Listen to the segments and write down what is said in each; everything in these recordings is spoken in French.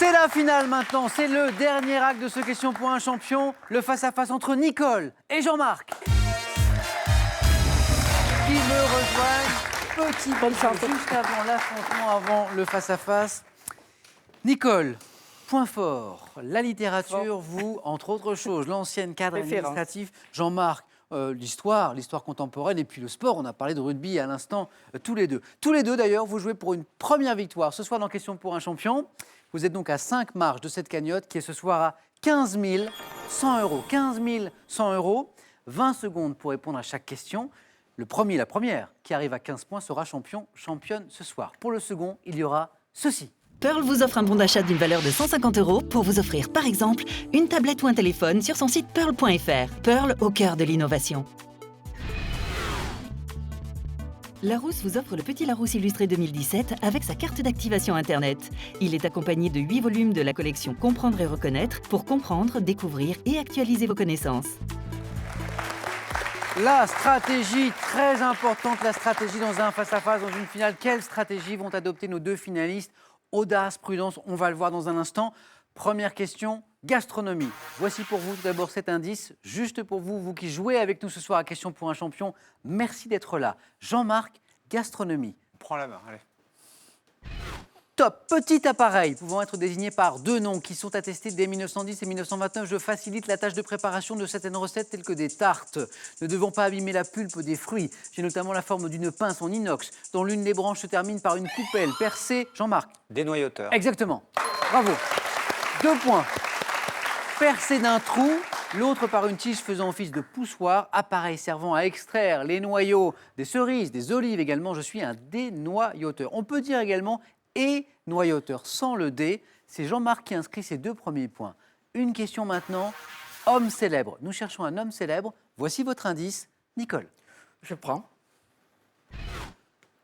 C'est la finale maintenant, c'est le dernier acte de ce Question pour un champion, le face-à-face entre Nicole et Jean-Marc. Qui me rejoignent, petit bisou juste avant l'affrontement, avant le face-à-face. Nicole, point fort, la littérature, vous, entre autres choses, l'ancienne cadre administratif, Jean-Marc, l'histoire contemporaine et puis le sport. On a parlé de rugby à l'instant, tous les deux. Tous les deux, d'ailleurs, vous jouez pour une première victoire ce soir dans Question pour un champion. Vous êtes donc à 5 marches de cette cagnotte qui est ce soir à 15 100 euros. 15 100 euros, 20 secondes pour répondre à chaque question. Le premier, la première, qui arrive à 15 points sera championne ce soir. Pour le second, il y aura ceci. Pearl vous offre un bon d'achat d'une valeur de 150 euros pour vous offrir, par exemple, une tablette ou un téléphone sur son site pearl.fr. Pearl au cœur de l'innovation. Larousse vous offre le Petit Larousse illustré 2017 avec sa carte d'activation Internet. Il est accompagné de 8 volumes de la collection Comprendre et Reconnaître pour comprendre, découvrir et actualiser vos connaissances. La stratégie, très importante, la stratégie dans un face-à-face, dans une finale. Quelle stratégie vont adopter nos deux finalistes? Audace, prudence, on va le voir dans un instant. Première question, gastronomie. Voici pour vous tout d'abord cet indice, juste pour vous, vous qui jouez avec nous ce soir à Question pour un champion. Merci d'être là. Jean-Marc, gastronomie. Prends la main, allez. Top, petit appareil pouvant être désigné par deux noms qui sont attestés dès 1910 et 1929. Je facilite la tâche de préparation de certaines recettes telles que des tartes. Ne devons pas abîmer la pulpe des fruits. J'ai notamment la forme d'une pince en inox dont l'une des branches se termine par une coupelle percée. Jean-Marc. Dénoyauteur. Exactement. Bravo. 2 points. Percé d'un trou, l'autre par une tige faisant office de poussoir, appareil servant à extraire les noyaux des cerises, des olives également. Je suis un dénoyauteur. On peut dire également et noyauteur sans le D. C'est Jean-Marc qui inscrit ses 2 premiers points. Une question maintenant, homme célèbre. Nous cherchons un homme célèbre. Voici votre indice, Nicole. Je prends.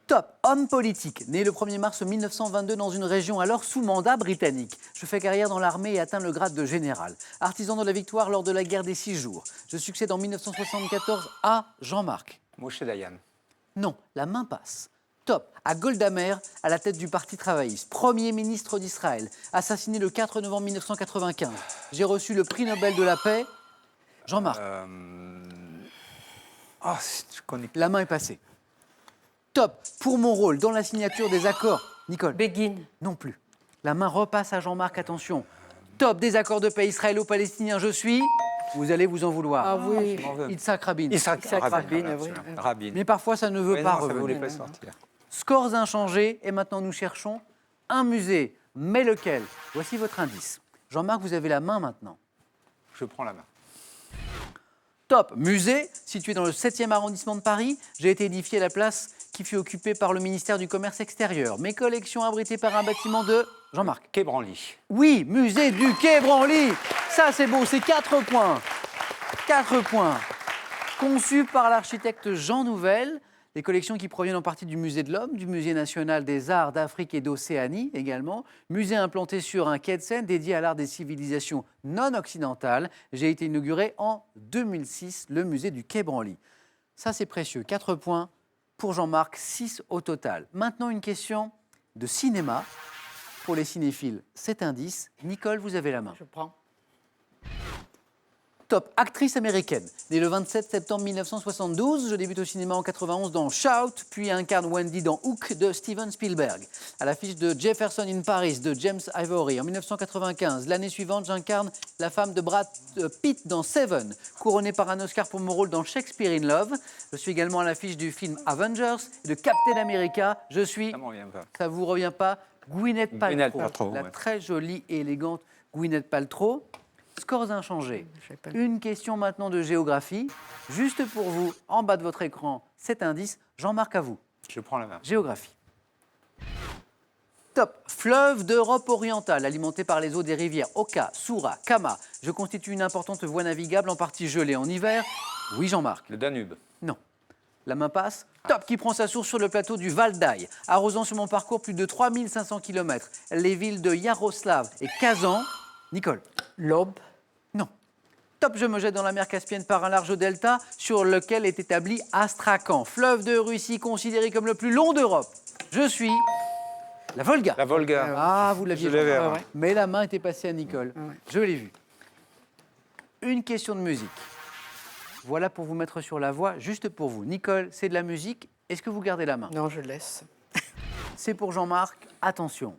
Top, homme politique, né le 1er mars 1922 dans une région alors sous mandat britannique. Je fais carrière dans l'armée et atteins le grade de général. Artisan de la victoire lors de la guerre des 6 jours. Je succède en 1974 à Jean-Marc. Moshe Dayan. Non, la main passe. Top, à Golda Meir, à la tête du Parti travailliste, Premier ministre d'Israël, assassiné le 4 novembre 1995. J'ai reçu le prix Nobel de la paix. Jean-Marc. Je connais. La main est passée. Top, pour mon rôle dans la signature des accords. Nicole. Begin. Non plus. La main repasse à Jean-Marc, attention. Top, des accords de paix israélo-palestiniens, je suis... Vous allez vous en vouloir. Ah oui. Yitzhak Rabin. Yitzhak Rabin, Rabin, oui. Rabin. Mais parfois, ça ne veut Oui, pas non, ça ne revenir. voulait pas sortir. Scores inchangés, et maintenant nous cherchons un musée. Mais lequel? Voici votre indice. Jean-Marc, vous avez la main maintenant. Je prends la main. Top, musée, situé dans le 7e arrondissement de Paris. J'ai été édifié à la place qui fut occupée par le ministère du Commerce extérieur. Mes collections abritées par un bâtiment de... Jean-Marc. Quai Branly. Oui, musée du Quai Branly. Ça, c'est beau, c'est 4 points. 4 points. Conçu par l'architecte Jean Nouvel, les collections qui proviennent en partie du Musée de l'Homme, du Musée national des arts d'Afrique et d'Océanie également. Musée implanté sur un quai de Seine dédié à l'art des civilisations non occidentales. J'ai été inauguré en 2006, le musée du Quai Branly. Ça, c'est précieux. 4 points pour Jean-Marc, 6 au total. Maintenant, une question de cinéma. Pour les cinéphiles, cet indice. Nicole, vous avez la main. Je prends. Top, actrice américaine. Née le 27 septembre 1972, je débute au cinéma en 91 dans Shout, puis incarne Wendy dans Hook de Steven Spielberg. À l'affiche de Jefferson in Paris de James Ivory en 1995. L'année suivante, j'incarne la femme de Brad Pitt dans Seven, couronnée par un Oscar pour mon rôle dans Shakespeare in Love. Je suis également à l'affiche du film Avengers et de Captain America. Je suis, Ça m'en revient pas. ça vous revient pas, Gwyneth Paltrow. Gwyneth Paltrow, La ouais. très jolie et élégante Gwyneth Paltrow. Scores inchangés. Une question maintenant de géographie. Juste pour vous, en bas de votre écran, cet indice. Jean-Marc, à vous. Je prends la main. Géographie. Top. Fleuve d'Europe orientale, alimenté par les eaux des rivières Oka, Soura, Kama. Je constitue une importante voie navigable, en partie gelée en hiver. Oui, Jean-Marc. Le Danube. Non. La main passe. Top, qui prend sa source sur le plateau du Val d'Aï, arrosant sur mon parcours plus de 3500 km. Les villes de Yaroslav et Kazan. Nicole. L'Aube. Non. Top, je me jette dans la mer Caspienne par un large delta sur lequel est établi Astrakhan, fleuve de Russie considéré comme le plus long d'Europe. Je suis... La Volga. La Volga. Ah, vous l'aviez Je l'avais, pas. ouais. Mais la main était passée à Nicole. Ouais. Je l'ai vu. Une question de musique. Voilà pour vous mettre sur la voie, juste pour vous. Nicole, c'est de la musique. Est-ce que vous gardez la main? Non, je laisse. C'est pour Jean-Marc. Attention.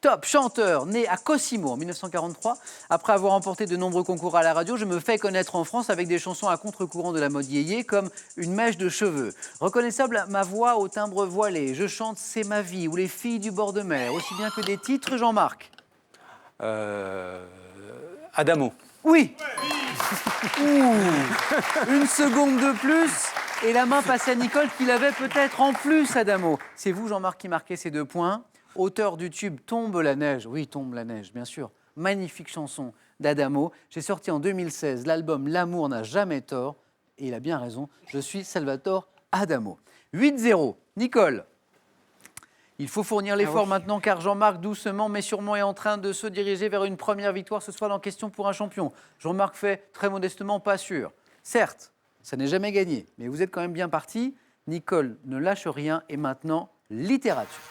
Top chanteur, né à Cosimo en 1943. Après avoir remporté de nombreux concours à la radio, je me fais connaître en France avec des chansons à contre-courant de la mode yéyé comme Une mèche de cheveux. Reconnaissable à ma voix au timbre voilé, je chante C'est ma vie ou Les filles du bord de mer, aussi bien que des titres, Jean-Marc. Adamo. Oui. Ouh. Une seconde de plus et la main passe à Nicole qui l'avait peut-être en plus, Adamo. C'est vous, Jean-Marc, qui marquez ces 2 points. Auteur du tube Tombe la neige. Oui, Tombe la neige, bien sûr. Magnifique chanson d'Adamo. J'ai sorti en 2016 l'album L'amour n'a jamais tort. Et il a bien raison, je suis Salvatore Adamo. 8-0. Nicole. Il faut fournir l'effort maintenant car Jean-Marc, doucement mais sûrement, est en train de se diriger vers une première victoire ce soir dans Question pour un champion. Jean-Marc fait très modestement pas sûr. Certes, ça n'est jamais gagné, mais vous êtes quand même bien parti. Nicole ne lâche rien et maintenant, littérature.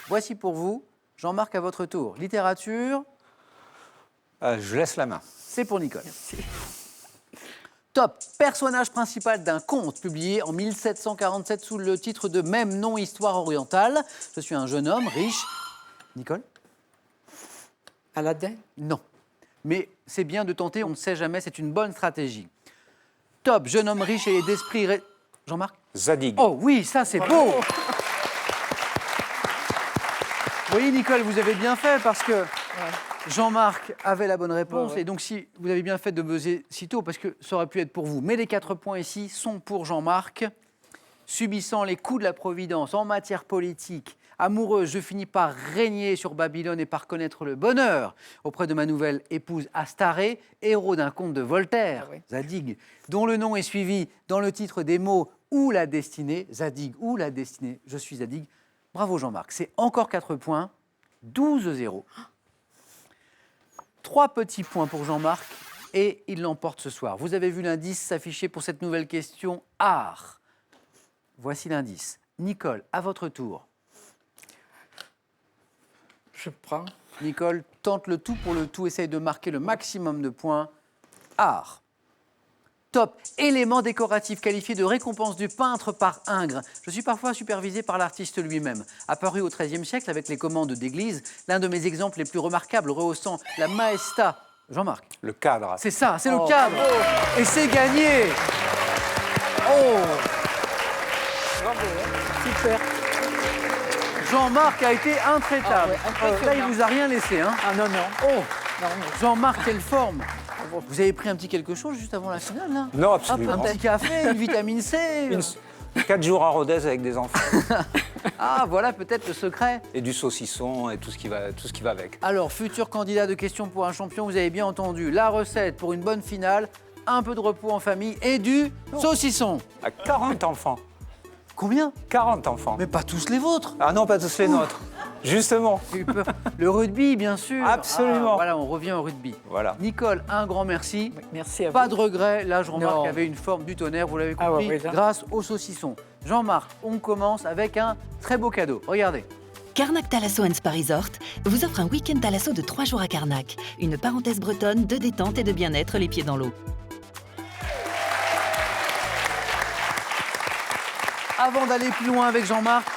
Voici pour vous, Jean-Marc, à votre tour. Littérature, Je laisse la main. c'est pour Nicole. Top, personnage principal d'un conte publié en 1747 sous le titre de même nom, Histoire orientale. Je suis un jeune homme riche. Nicole? Aladdin? Non. Mais c'est bien de tenter, on ne sait jamais, c'est une bonne stratégie. Top, jeune homme riche et d'esprit... Jean-Marc? Zadig. Oh oui, ça c'est beau. Vous voyez, Nicole, vous avez bien fait parce que Jean-Marc avait la bonne réponse. Ouais. Et donc, si vous avez bien fait de buzzer si tôt, parce que ça aurait pu être pour vous. Mais les 4 points ici sont pour Jean-Marc. Subissant les coups de la Providence en matière politique, amoureuse, je finis par régner sur Babylone et par connaître le bonheur auprès de ma nouvelle épouse Astarée, héros d'un conte de Voltaire, Ah oui. Zadig, dont le nom est suivi dans le titre des mots ou la destinée, Zadig ou la destinée, je suis Zadig. Bravo Jean-Marc, c'est encore 4 points, 12-0. 3 petits points pour Jean-Marc et il l'emporte ce soir. Vous avez vu l'indice s'afficher pour cette nouvelle question art. Voici l'indice. Nicole, à votre tour. Je prends. Nicole tente le tout pour le tout, essaye de marquer le maximum de points. Art. Top. Élément décoratif qualifié de récompense du peintre par Ingres. Je suis parfois supervisé par l'artiste lui-même. Apparu au XIIIe siècle avec les commandes d'église, l'un de mes exemples les plus remarquables rehaussant la maestà. Jean-Marc. Le cadre. C'est ça, c'est le cadre. Et c'est gagné. Oh. Super. Jean-Marc a été intraitable. Ah ouais, impressionnant. Là, il vous a rien laissé. Hein. Ah non, non. Oh. Non, mais Jean-Marc, quelle forme. Vous avez pris un petit quelque chose juste avant la finale, là? Non, Un absolument. petit café, une vitamine C. 4 jours à Rodez avec des enfants. Ah, voilà peut-être le secret. Et du saucisson et tout ce qui va avec. Alors, futur candidat de questions pour un champion, vous avez bien entendu la recette pour une bonne finale, un peu de repos en famille et du saucisson. À 40 enfants. Combien? 40 enfants. Mais pas tous les vôtres. Ah non, pas tous les nôtres. Justement. J'ai eu peur. Le rugby, bien sûr. Absolument. Ah, voilà, on revient au rugby. Voilà. Nicole, un grand merci. merci à vous. Pas de regret. Là, je remarque Non. qu'il y avait une forme du tonnerre, vous l'avez compris, Ah ouais, oui, là. grâce au saucisson. Jean-Marc, on commence avec un très beau cadeau. Regardez. Carnac Thalasso Spa Resort vous offre un week-end Thalasso de 3 jours à Carnac. Une parenthèse bretonne de détente et de bien-être les pieds dans l'eau. Avant d'aller plus loin avec Jean-Marc,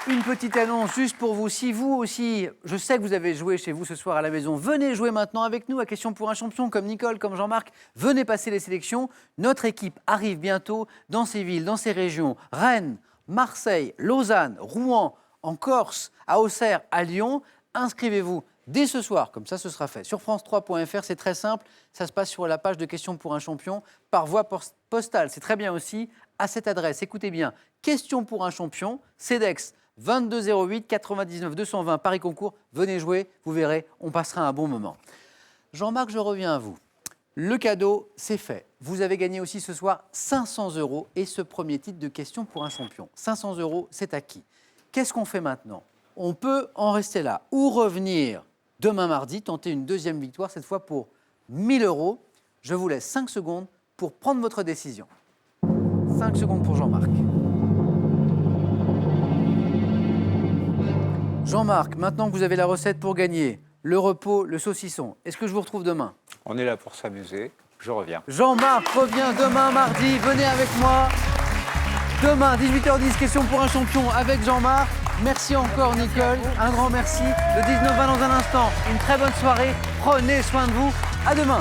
une petite annonce juste pour vous. Si vous aussi, je sais que vous avez joué chez vous ce soir à la maison, venez jouer maintenant avec nous à Question pour un champion comme Nicole, comme Jean-Marc. Venez passer les sélections. Notre équipe arrive bientôt dans ces villes, dans ces régions. Rennes, Marseille, Lausanne, Rouen, en Corse, à Auxerre, à Lyon. Inscrivez-vous dès ce soir, comme ça ce sera fait. Sur france3.fr, c'est très simple. Ça se passe sur la page de Question pour un champion par voie postale. C'est très bien aussi à cette adresse. Écoutez bien, Question pour un champion, CEDEX 2208 99 220 Paris Concours. Venez jouer, vous verrez, on passera un bon moment. Jean-Marc, je reviens à vous. Le cadeau, c'est fait. Vous avez gagné aussi ce soir 500 € et ce premier titre de Question pour un champion. 500 €, c'est acquis. Qu'est-ce qu'on fait maintenant? On peut en rester là ou revenir demain mardi, tenter une deuxième victoire, cette fois pour 1000 €. Je vous laisse 5 secondes pour prendre votre décision. 5 secondes pour Jean-Marc. Jean-Marc, maintenant que vous avez la recette pour gagner, le repos, le saucisson, est-ce que je vous retrouve demain? On est là pour s'amuser. Je reviens. Jean-Marc revient demain mardi, venez avec moi. Demain, 18h10, question pour un champion avec Jean-Marc. Merci encore Nicole, un grand merci. Le 19-20 dans un instant, une très bonne soirée. Prenez soin de vous, à demain.